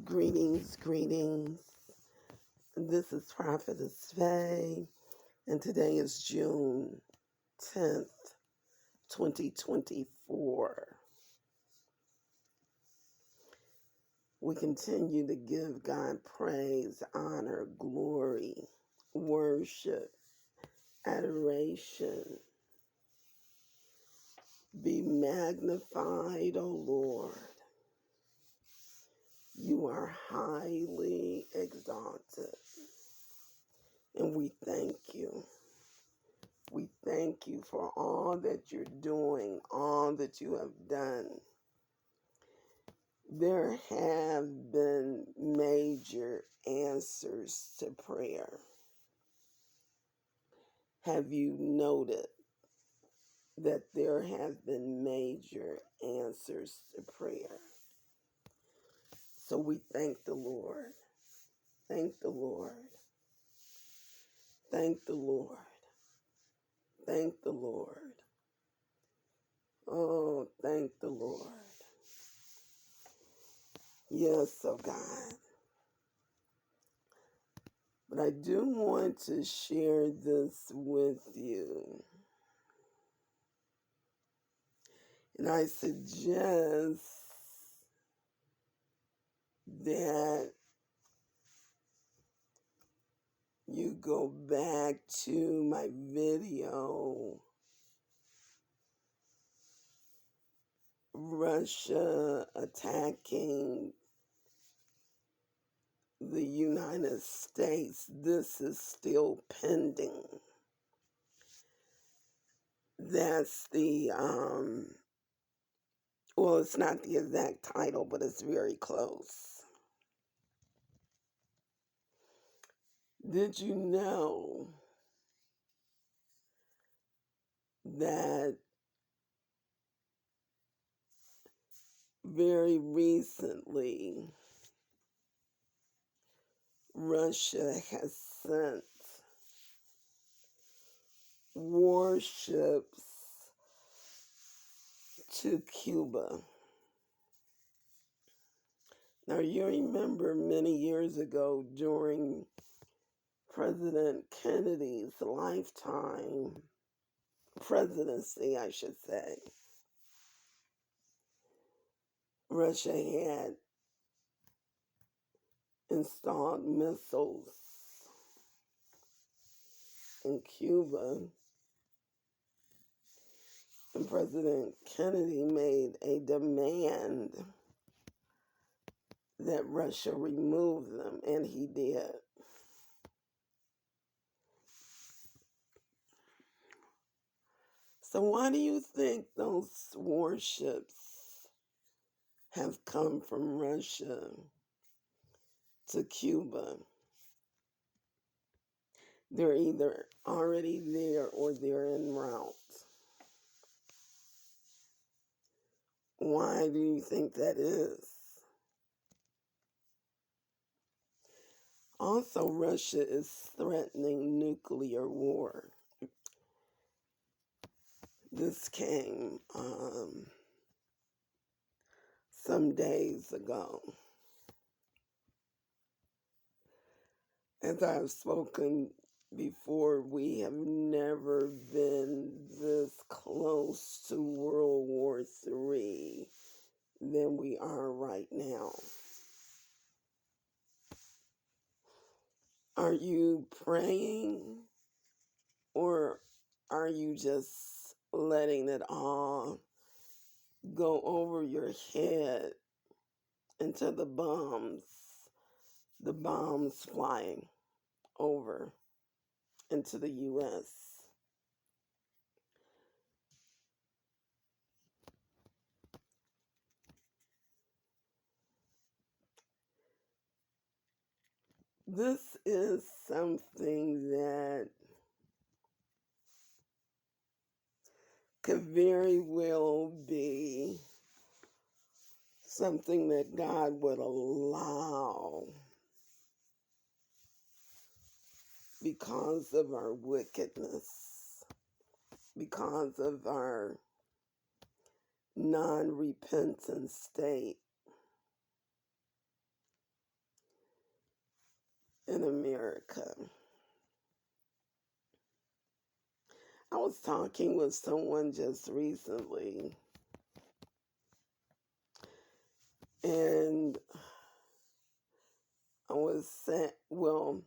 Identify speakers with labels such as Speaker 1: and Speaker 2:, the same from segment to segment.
Speaker 1: Greetings, greetings. This is Prophetess Faye, and today is June 10th, 2024. We continue to give God praise, honor, glory, worship, adoration. Be magnified, O Lord. You are highly exalted. And we thank you. We thank you for all that you're doing, all that you have done. There have been major answers to prayer. Have you noted that there have been major answers to prayer? So we thank the Lord. Thank the Lord. Thank the Lord. Thank the Lord. Oh, thank the Lord. Yes, oh God. But I do want to share this with you. And I suggest that you go back to my video, Russia attacking the United States. This is still pending. That's the, well, it's not the exact title, but it's very close. Did you know that very recently Russia has sent warships to Cuba? Now, you remember many years ago during President Kennedy's lifetime, presidency, I should say, Russia had installed missiles in Cuba, and President Kennedy made a demand that Russia remove them, and he did. So why do you think those warships have come from Russia to Cuba? They're either already there or they're en route. Why do you think that is? Also, Russia is threatening nuclear war. This came some days ago. As I've spoken before, we have never been this close to World War III than we are right now. Are you praying, or are you just letting it all go over your head into the bombs flying over into the U.S.? This is something that could very well be something that God would allow because of our wickedness, because of our non-repentant state. America. I was talking with someone just recently, and I was saying, well,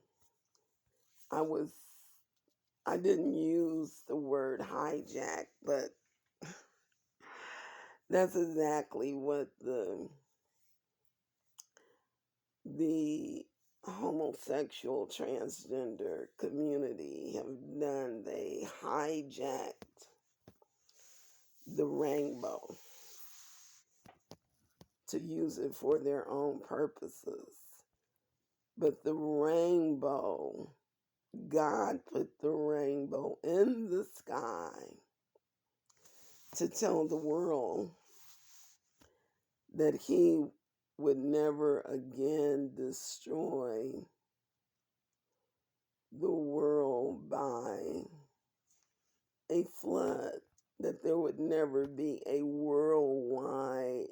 Speaker 1: I didn't use the word hijack, but that's exactly what the homosexual transgender community have done. They hijacked the rainbow to use it for their own purposes. But the rainbow, God put the rainbow in the sky to tell the world that he would never again destroy the world by a flood, that there would never be a worldwide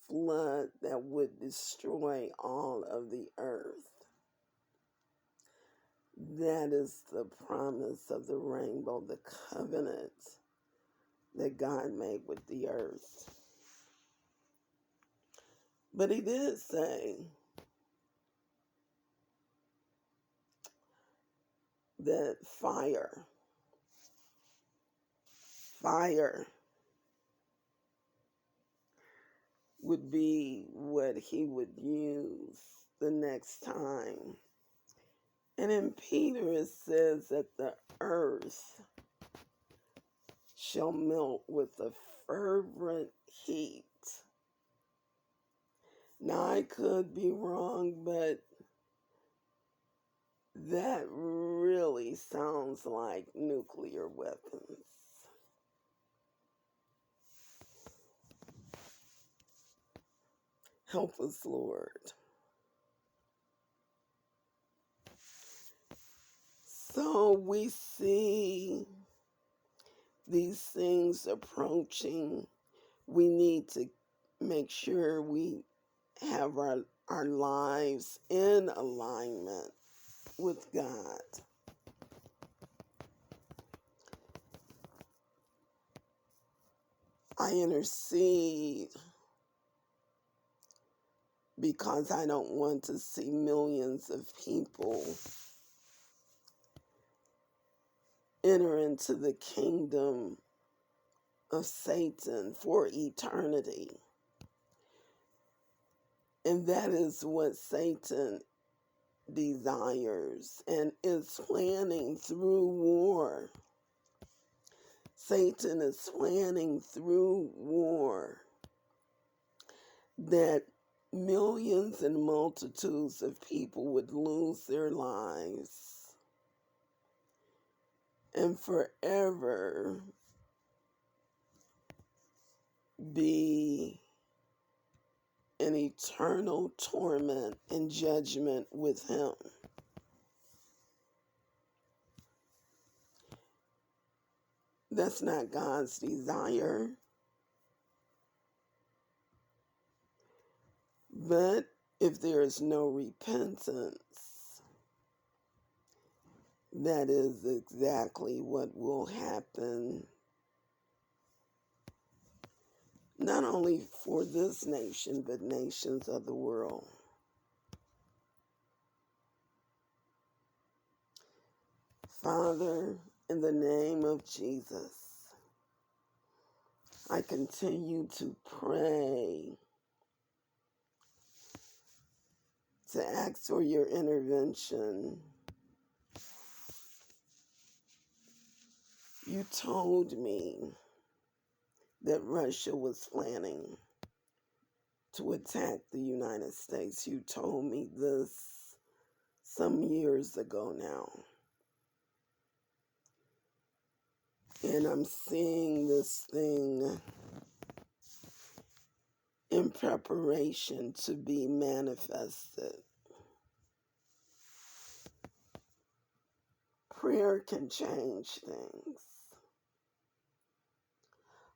Speaker 1: flood that would destroy all of the earth. That is the promise of the rainbow, the covenant that God made with the earth. But he did say that fire would be what he would use the next time. And in Peter it says that the earth shall melt with a fervent heat. Now I could be wrong, but that really sounds like nuclear weapons. Help us, Lord. So we see these things approaching. We need to make sure we have our lives in alignment with God. I intercede because I don't want to see millions of people enter into the kingdom of Satan for eternity. And that is what Satan desires and is planning through war. Satan is planning through war that millions and multitudes of people would lose their lives and forever be in eternal torment and judgment with him. That's not God's desire. But if there is no repentance, that is exactly what will happen, not only for this nation, but nations of the world. Father, in the name of Jesus, I continue to pray, to ask for your intervention. You told me that Russia was planning to attack the United States. You told me this some years ago now. And I'm seeing this thing in preparation to be manifested. Prayer can change things.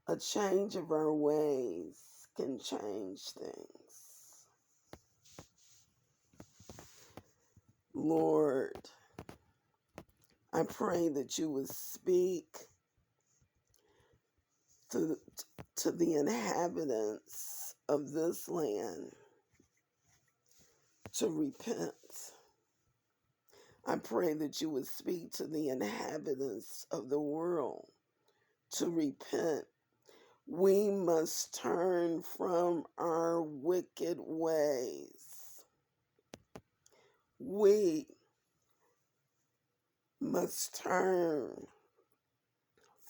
Speaker 1: A change of our ways can change things. Lord, I pray that you would speak to the inhabitants of this land to repent. I pray that you would speak to the inhabitants of the world to repent. We must turn from our wicked ways. We must turn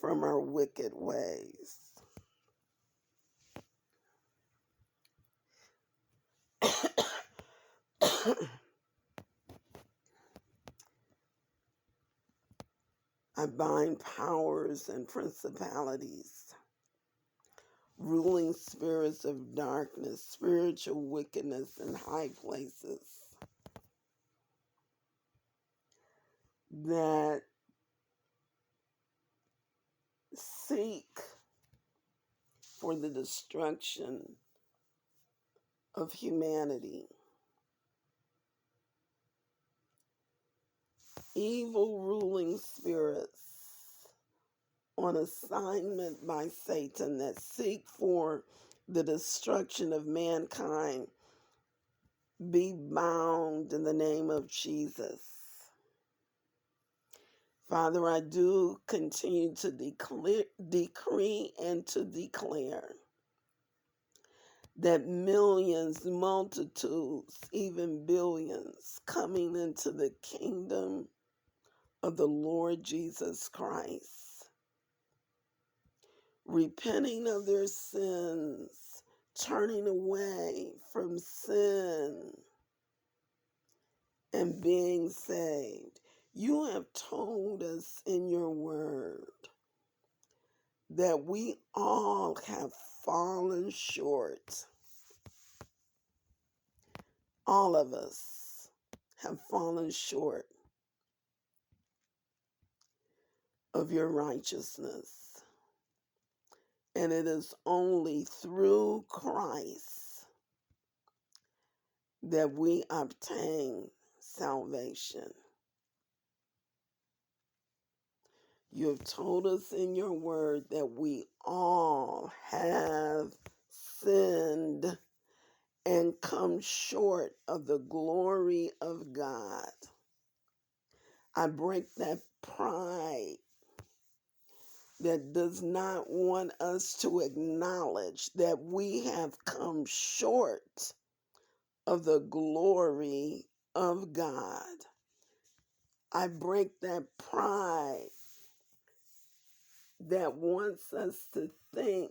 Speaker 1: from our wicked ways. I bind powers and principalities, ruling spirits of darkness, spiritual wickedness in high places that seek for the destruction of humanity. Evil ruling spirits on assignment by Satan that seek for the destruction of mankind be bound in the name of Jesus. Father, I do continue to decree and to declare that millions, multitudes, even billions coming into the kingdom of the Lord Jesus Christ, repenting of their sins, turning away from sin, and being saved. You have told us in your word that we all have fallen short. All of us have fallen short of your righteousness. And it is only through Christ that we obtain salvation. You have told us in your word that we all have sinned and come short of the glory of God. I break that pride that does not want us to acknowledge that we have come short of the glory of God. I break that pride that wants us to think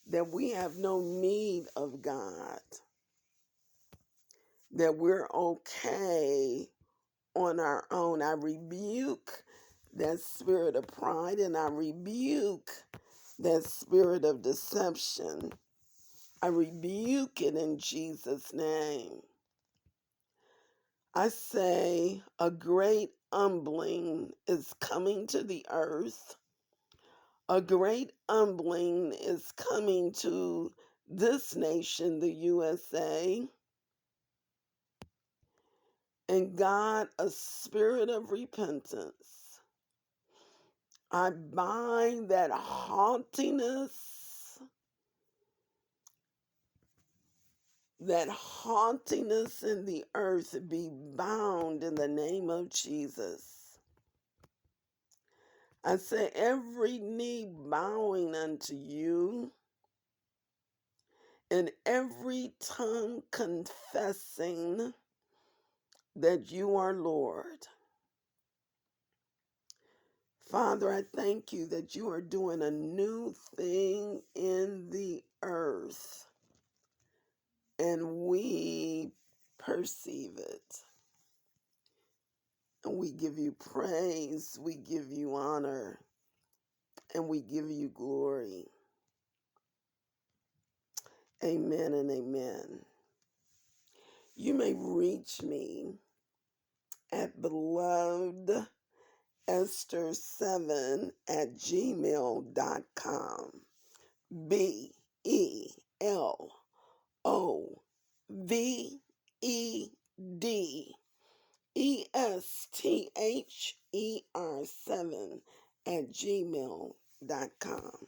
Speaker 1: that we have no need of God, that we're okay on our own. I rebuke that spirit of pride and I rebuke that spirit of deception. I rebuke it in Jesus' name. I say a great humbling is coming to the earth. A great humbling is coming to this nation, the USA. And God, a spirit of repentance. I bind that haughtiness in the earth be bound in the name of Jesus. I say every knee bowing unto you and every tongue confessing that you are Lord. Father, I thank you that you are doing a new thing in the earth and we perceive it. And we give you praise, we give you honor, and we give you glory. Amen and amen. You may reach me at belovedesther7@gmail.com. BELOVED THER7 at gmail.com.